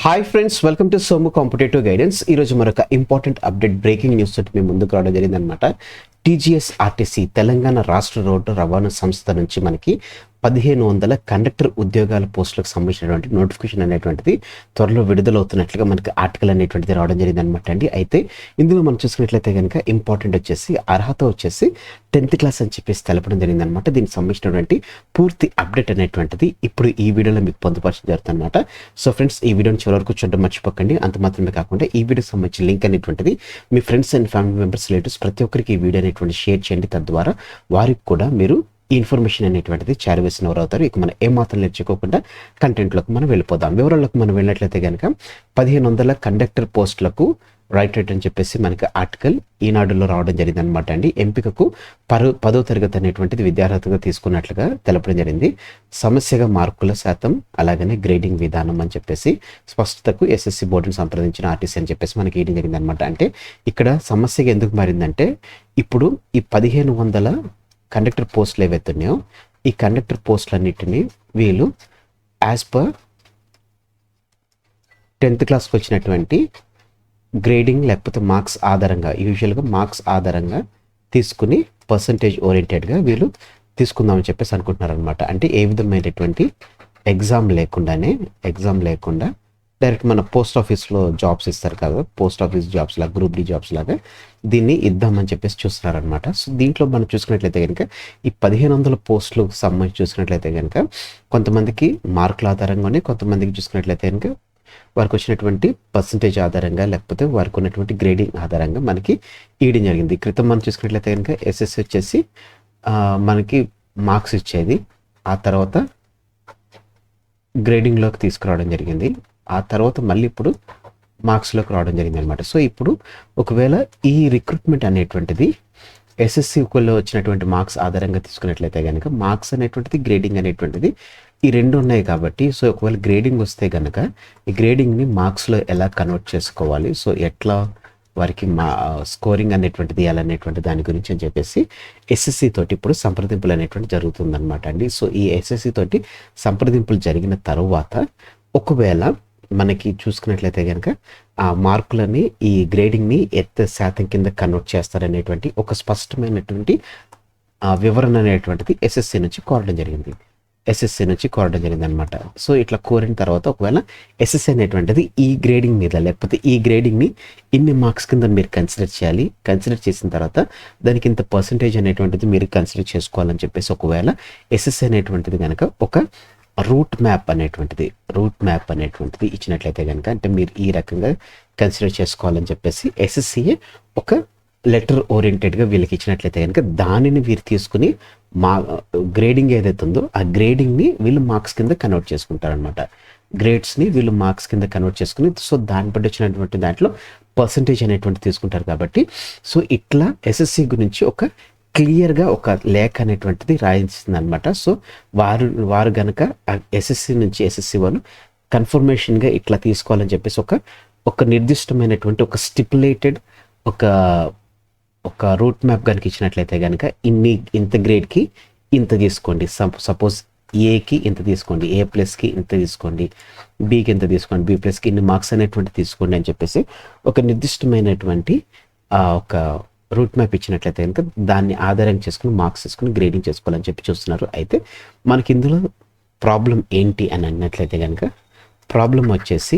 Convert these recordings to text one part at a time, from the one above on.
Hi friends, welcome to Somu competitive guidance. ఈరోజు మరొక important update, breaking news తోటి మేము ముందుకు రావడం జరిగిందనమాట. టీజీఎస్ఆర్టీసీ తెలంగాణ రాష్ట్ర రోడ్డు రవాణా సంస్థ నుంచి మనకి 1500 కండక్టర్ ఉద్యోగాల పోస్టులకు సంబంధించినటువంటి నోటిఫికేషన్ అనేటువంటిది త్వరలో విడుదలవుతున్నట్లుగా మనకి ఆర్టికల్ అనేటువంటిది రావడం జరిగింది అనమాట అండి. అయితే ఇందులో మనం చూసుకున్నట్లయితే కనుక ఇంపార్టెంట్ వచ్చేసి అర్హత వచ్చేసి 10th క్లాస్ అని చెప్పేసి తెలపడం జరిగింది అనమాట. దీనికి సంబంధించినటువంటి పూర్తి అప్డేట్ అనేటువంటిది ఇప్పుడు ఈ వీడియోలో మీకు పొందుపరచడం జరుగుతుంది అనమాట. సో ఫ్రెండ్స్, ఈ వీడియోని చివరి వరకు చూడడం మర్చిపోకండి. అంత మాత్రమే కాకుండా ఈ వీడియోకి సంబంధించిన లింక్ అనేటువంటిది మీ friends and family members, relatives ప్రతి ఒక్కరికి ఈ వీడియో అనేటువంటి షేర్ చేయండి. తద్వారా వారికి కూడా మీరు ఈ ఇన్ఫర్మేషన్ అనేటువంటిది చేరవేసిన వారు అవుతారు. ఇక మనం ఏమాత్రం నేర్చుకోకుండా కంటెంట్లోకి మనం వెళ్ళిపోదాం. వివరాలకు మనం వెళ్ళినట్లయితే కనుక 1500 కండక్టర్ పోస్టులకు రైట్ అని చెప్పేసి మనకి ఆర్టికల్ ఈనాడులో రావడం జరిగింది అనమాట అండి. ఎంపికకు 10వ తరగతి అనేటువంటిది విద్యార్హతగా తీసుకున్నట్లుగా తెలపడం జరిగింది. సమస్యగా మార్కుల శాతం, అలాగనే గ్రేడింగ్ విధానం అని చెప్పేసి స్పష్టతకు ఎస్ఎస్సి బోర్డును సంప్రదించిన ఆర్టీసీ అని చెప్పేసి మనకి వేయడం జరిగింది అనమాట. అంటే ఇక్కడ సమస్యగా ఎందుకు మారిందంటే, ఇప్పుడు ఈ 1500 కండక్టర్ పోస్టులు ఏవైతే ఉన్నాయో ఈ కండక్టర్ పోస్టులన్నిటినీ వీళ్ళు యాజ్ పర్ 10th క్లాస్కి వచ్చినటువంటి గ్రేడింగ్ లేకపోతే మార్క్స్ ఆధారంగా, యూజువల్గా మార్క్స్ ఆధారంగా తీసుకుని పర్సంటేజ్ ఓరియంటెడ్గా వీళ్ళు తీసుకుందామని చెప్పేసి అనుకుంటున్నారు అనమాట. అంటే ఏ విధమైనటువంటి ఎగ్జామ్ లేకుండా డైరెక్ట్ మన పోస్ట్ ఆఫీస్లో జాబ్స్ ఇస్తారు కదా, పోస్ట్ ఆఫీస్ జాబ్స్ లాగా, గ్రూప్ డి జాబ్స్ లాగా దీన్ని ఇద్దామని చెప్పేసి చూస్తున్నారనమాట. సో దీంట్లో మనం చూసుకున్నట్లయితే కనుక ఈ 1500 పోస్టులకు సంబంధించి చూసుకున్నట్లయితే కనుక కొంతమందికి మార్కుల ఆధారంగానే, కొంతమందికి చూసుకున్నట్లయితే కనుక వారికి వచ్చినటువంటి పర్సంటేజ్ ఆధారంగా, లేకపోతే వారికి ఉన్నటువంటి గ్రేడింగ్ ఆధారంగా మనకి ఇవ్వడం జరిగింది. క్రితం మనం చూసుకున్నట్లయితే కనుక ఎస్ఎస్సి వచ్చేసి మనకి మార్క్స్ ఇచ్చేది, ఆ తర్వాత గ్రేడింగ్లోకి తీసుకురావడం జరిగింది, ఆ తర్వాత మళ్ళీ ఇప్పుడు మార్క్స్లోకి రావడం జరిగింది అనమాట. సో ఇప్పుడు ఒకవేళ ఈ రిక్రూట్మెంట్ అనేటువంటిది ఎస్ఎస్సిలో వచ్చినటువంటి మార్క్స్ ఆధారంగా తీసుకున్నట్లయితే కనుక మార్క్స్ అనేటువంటిది, గ్రేడింగ్ అనేటువంటిది ఈ రెండు ఉన్నాయి కాబట్టి, సో ఒకవేళ గ్రేడింగ్ వస్తే కనుక ఈ గ్రేడింగ్ని మార్క్స్లో ఎలా కన్వర్ట్ చేసుకోవాలి, సో ఎట్లా వారికి స్కోరింగ్ అనేటువంటిది ఇవ్వాలనేటువంటి దాని గురించి అని చెప్పేసి ఎస్ఎస్సి తోటి ఇప్పుడు సంప్రదింపులు అనేటువంటి జరుగుతుందన్నమాట అండి. సో ఈ ఎస్ఎస్సి తోటి సంప్రదింపులు జరిగిన తరువాత ఒకవేళ మనకి చూసుకున్నట్లయితే కనుక ఆ మార్కులని, ఈ గ్రేడింగ్ని ఎంత శాతం కింద కన్వర్ట్ చేస్తారనేటువంటి ఒక స్పష్టమైనటువంటి వివరణ అనేటువంటిది ఎస్ఎస్సి నుంచి కోరడం జరిగింది అనమాట. సో ఇట్లా కోరిన తర్వాత ఒకవేళ ఎస్ఎస్సి అనేటువంటిది ఈ గ్రేడింగ్ మీద, లేకపోతే ఈ గ్రేడింగ్ని ఇన్ని మార్క్స్ కింద మీరు కన్సిడర్ చేసిన తర్వాత దానికి ఇంత పర్సంటేజ్ అనేటువంటిది మీరు కన్సిడర్ చేసుకోవాలని చెప్పేసి ఒకవేళ ఎస్ఎస్సి అనేటువంటిది కనుక ఒక రూట్ మ్యాప్ అనేటువంటిది ఇచ్చినట్లయితే కనుక, అంటే మీరు ఈ రకంగా కన్సిడర్ చేసుకోవాలని చెప్పేసి ఎస్ఎస్సిఏ ఒక లెటర్ ఓరియంటెడ్గా వీళ్ళకి ఇచ్చినట్లయితే కనుక దానిని వీరు తీసుకుని గ్రేడింగ్ ఏదైతే ఉందో ఆ గ్రేడింగ్ని వీళ్ళు మార్క్స్ కింద కన్వర్ట్ చేసుకుంటారనమాట. గ్రేడ్స్ని వీళ్ళు మార్క్స్ కింద కన్వర్ట్ చేసుకుని, సో దాన్ని బట్టి వచ్చినటువంటి దాంట్లో పర్సంటేజ్ అనేటువంటి తీసుకుంటారు కాబట్టి, సో ఇట్లా ఎస్ఎస్సి గురించి ఒక క్లియర్గా ఒక లేఖ అనేటువంటిది రాయించింది అనమాట. సో వారు గనక ఎస్ఎస్సి నుంచి ఎస్ఎస్సి వాళ్ళు కన్ఫర్మేషన్గా ఇట్లా తీసుకోవాలని చెప్పేసి ఒక నిర్దిష్టమైనటువంటి ఒక స్టిపులేటెడ్ ఒక రూట్ మ్యాప్ కనుక ఇచ్చినట్లయితే కనుక ఇంత గ్రేడ్కి ఇంత తీసుకోండి, సపోజ్ ఏకి ఇంత తీసుకోండి, A+కి ఇంత తీసుకోండి, బికి ఇంత తీసుకోండి, B+కి ఇన్ని మార్క్స్ అనేటువంటి తీసుకోండి అని చెప్పేసి ఒక నిర్దిష్టమైనటువంటి ఒక రూట్ మ్యాప్ ఇచ్చినట్లయితే కనుక దాన్ని ఆధారం చేసుకుని మార్క్స్ తీసుకుని గ్రేడింగ్ చేసుకోవాలని చెప్పి చూస్తున్నారు. అయితే మనకి ఇందులో ప్రాబ్లం ఏంటి అని అన్నట్లయితే కనుక, ప్రాబ్లం వచ్చేసి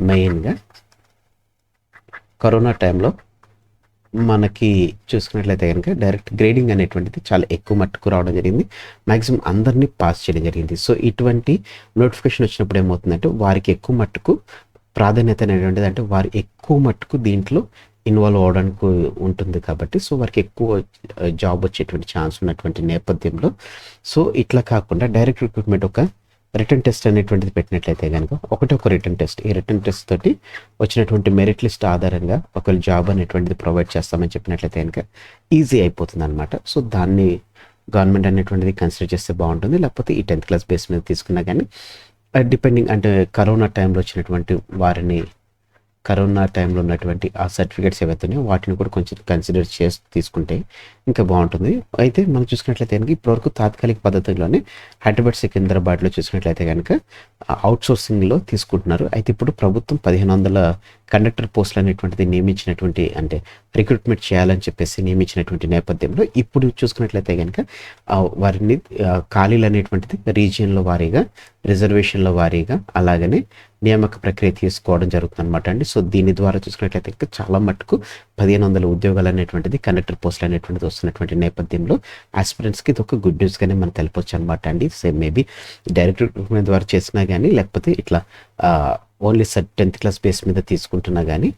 మెయిన్గా కరోనా టైంలో మనకి చూసుకున్నట్లయితే కనుక డైరెక్ట్ గ్రేడింగ్ అనేటువంటిది చాలా ఎక్కువ మట్టుకు రావడం జరిగింది. మ్యాక్సిమం అందరినీ పాస్ చేయడం జరిగింది. సో ఇటువంటి నోటిఫికేషన్ వచ్చినప్పుడు ఏమవుతుందంటే వారికి ఎక్కువ మట్టుకు ప్రాధాన్యత అనేటువంటిది, అంటే వారు ఎక్కువ మట్టుకు దీంట్లో ఇన్వాల్వ్ అవ్వడానికి ఉంటుంది కాబట్టి, సో వారికి ఎక్కువ జాబ్ వచ్చేటువంటి ఛాన్స్ ఉన్నటువంటి నేపథ్యంలో, సో ఇట్లా కాకుండా డైరెక్ట్ రిక్రూట్మెంట్ ఒక రిటర్న్ టెస్ట్ అనేటువంటిది పెట్టినట్లయితే కనుక ఒక రిటర్న్ టెస్ట్, ఈ రిటర్న్ టెస్ట్ తోటి వచ్చినటువంటి మెరిట్ లిస్ట్ ఆధారంగా ఒకవేళ జాబ్ అనేటువంటిది ప్రొవైడ్ చేస్తామని చెప్పినట్లయితే కనుక ఈజీ అయిపోతుంది అనమాట. సో దాన్ని గవర్నమెంట్ అనేటువంటిది కన్సిడర్ చేస్తే బాగుంటుంది. లేకపోతే ఈ 10th క్లాస్ బేస్ మీద తీసుకున్నా కానీ డిపెండింగ్, అంటే కరోనా టైంలో వచ్చినటువంటి వారిని కరోనా టైంలో ఉన్నటువంటి ఆ సర్టిఫికేట్స్ ఏవైతే ఉన్నాయో వాటిని కూడా కొంచెం కన్సిడర్ చేసి తీసుకుంటే ఇంకా బాగుంటుంది. అయితే మనం చూసుకున్నట్లయితే కనుక ఇప్పటివరకు తాత్కాలిక పద్ధతిలోనే హైదరాబాద్, సికింద్రాబాద్లో చూసుకున్నట్లయితే కనుక అవుట్సోర్సింగ్లో తీసుకుంటున్నారు. అయితే ఇప్పుడు ప్రభుత్వం 1500 కండక్టర్ పోస్టులు అనేటువంటిది నియమించినటువంటి, అంటే రిక్రూట్మెంట్ చేయాలని చెప్పేసి నియమించినటువంటి నేపథ్యంలో ఇప్పుడు చూసుకున్నట్లయితే కనుక వారిని ఖాళీలు అనేటువంటిది రీజియన్ల వారీగా, రిజర్వేషన్ల వారీగా, అలాగనే నియామక ప్రక్రియ తీసుకోవడం జరుగుతుంది అనమాట అండి. సో దీని ద్వారా చూసుకున్నట్లయితే ఇంకా చాలా మట్టుకు 1500 ఉద్యోగాలు అనేటువంటిది, కండక్టర్ పోస్టులు అనేటువంటిది వస్తున్నటువంటి నేపథ్యంలో ఆస్పిరెంట్స్కి ఇది ఒక గుడ్ న్యూస్గానే మనం తెలపొచ్చు అనమాట అండి. సేమ్ మేబీ డైరెక్ట్ రిక్రూట్మెంట్ ద్వారా చేసినా కానీ, లేకపోతే ఇట్లా ఓన్లీ 10th క్లాస్ బేస్ మీద తీసుకుంటున్నా కానీ,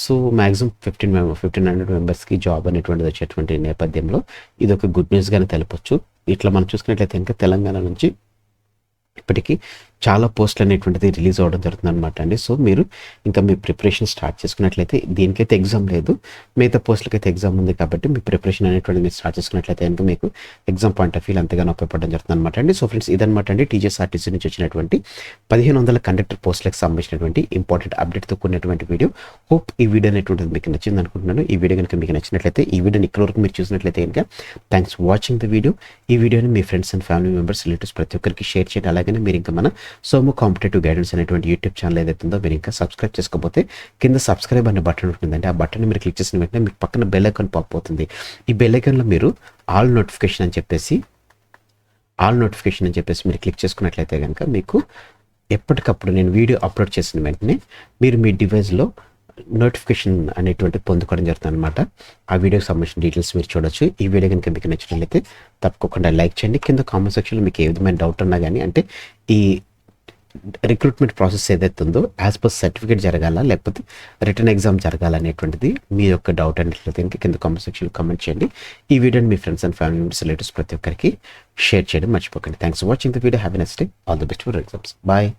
సో మ్యాక్సిమం 1500 మెంబర్స్కి జాబ్ అనేటువంటిది వచ్చేటువంటి నేపథ్యంలో ఇది ఒక గుడ్ న్యూస్గానే తెలపొచ్చు. ఇట్లా మనం చూసుకున్నట్లయితే ఇంకా తెలంగాణ నుంచి ఇప్పటికీ చాలా పోస్టులు అనేటువంటిది రిలీజ్ అవ్వడం జరుగుతుంది అనమాట అండి. సో మీరు ఇంకా మీ ప్రిపరేషన్ స్టార్ట్ చేసుకున్నట్లయితే, దీనికైతే ఎగ్జామ్ లేదు, మిగతా పోస్టులకైతే ఎగ్జామ్ ఉంది కాబట్టి మీ ప్రిపరేషన్ అనేటువంటిది మీరు స్టార్ట్ చేసుకున్నట్లయితే కనుక మీకు ఎగ్జామ్ పాయింట్ ఆఫ్ వ్యూ ఎంతగానో ఉపయోగపడడం జరుగుతుంది అనమాట అండి. సో ఫ్రెండ్స్, ఇదనమాట అండి టీజీఎస్ఆర్టీసీ నుంచి వచ్చినటువంటి 1500 కండక్టర్ పోస్టులకు సంబంధించినటువంటి ఇంపార్టెంట్ అప్డేట్తో కూడినటువంటి వీడియో. హోప్ ఈ వీడియో అనేటువంటిది మీకు నచ్చింది అనుకుంటున్నాను. ఈ వీడియో కనుక మీకు నచ్చినట్లయితే, ఈ వీడియోని ఇక్కడ వరకు మీరు చూసినట్లయితే కనుక థ్యాంక్స్ వాచింగ్ ద వీడియో. ఈ వీడియోని మీ friends and family members, relatives ప్రతి ఒక్కరికి షేర్ చేయండి. అలాగే మీరు ఇంకా మన సోము కాంపిటేటివ్ గైడెన్స్ అనేటువంటి యూట్యూబ్ ఛానల్ ఏదైతే ఉందో మీరు ఇంకా సబ్స్క్రైబ్ చేసుకోకపోతే కింద సబ్స్క్రైబ్ అనే బటన్ ఉంటుందండి. ఆ బటన్ మీరు క్లిక్ చేసిన వెంటనే మీకు పక్కన బెల్ ఐకాన్ పాప్ అవుతుంది. ఈ బెల్ ఐకాన్లో మీరు ఆల్ నోటిఫికేషన్ అని చెప్పేసి మీరు క్లిక్ చేసుకున్నట్లయితే కనుక మీకు ఎప్పటికప్పుడు నేను వీడియో అప్లోడ్ చేసిన వెంటనే మీరు మీ డివైస్లో నోటిఫికేషన్ అనేటువంటి పొందుకోవడం జరుగుతుంది అనమాట. ఆ వీడియోకి సంబంధించిన డీటెయిల్స్ మీరు చూడొచ్చు. ఈ వీడియో కనుక మీకు నచ్చినట్లయితే తప్పకుండా లైక్ చేయండి. కింద కామెంట్ సెక్షన్లో మీకు ఏ విధమైన డౌట్ ఉన్నా కానీ, అంటే ఈ రిక్రూట్మెంట్ ప్రాసెస్ ఏదైతే ఉందో యాజ్ పర్ సర్టిఫికేట్ జరగాల లేకపోతే రిటర్న్ ఎగ్జామ్ జరగాలనేటువంటిది మీ యొక్క డౌట్ అనేట్లయితే కనుక కింద కామెంట్ సెక్షన్లో కామెంట్ చేయండి. ఈ వీడియోని మీ friends and family members, relatives ప్రతి ఒక్కరికి షేర్ చేయడం మర్చిపోకండి. Thanks for watching the video. Have a nice day. All the best for exams. Bye.